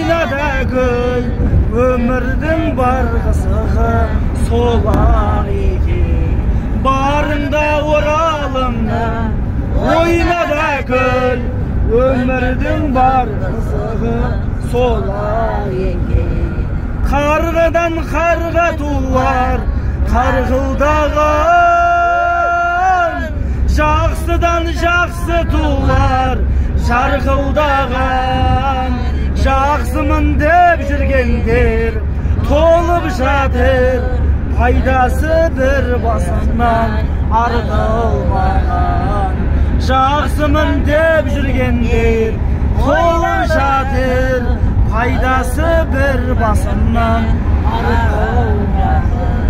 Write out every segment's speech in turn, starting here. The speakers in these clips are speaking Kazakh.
ойнада гүл өмірдің бар қызығы сол-ақ екен барыңда оралыңда ойнада гүл өмірдің бар қызығы сол-ақ екен қарғадан қарға туар қарғылдаған жақсыдан жақсы туар жарқылдаған жақсымын деп жүргендер толып жатыр пайдасы бір басынан артылмаған жақсымын деп жүргендер толып жатыр пайдасы бір басынан артылмаған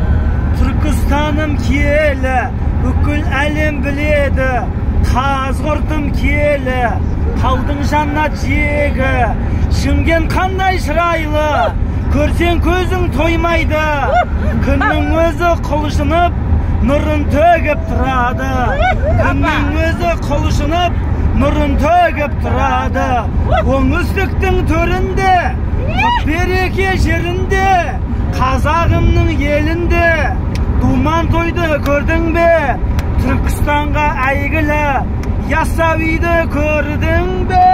Түркістаным киелі бүкіл әлем біледі Қазғұртым киелі талдың жаннат жегі Шымкент қандай шырайлы көрсең көзің тоймайды күннің өзі құлшынып нұрын төгіп тұрады күннің өзі құлшынып нұрын төгіп тұрады оңтүстіктің төрінде құт-береке жерінде қазағымның елінде думан тойды көрдің бе Түркістанға әйгілі яссауиді көрдің бе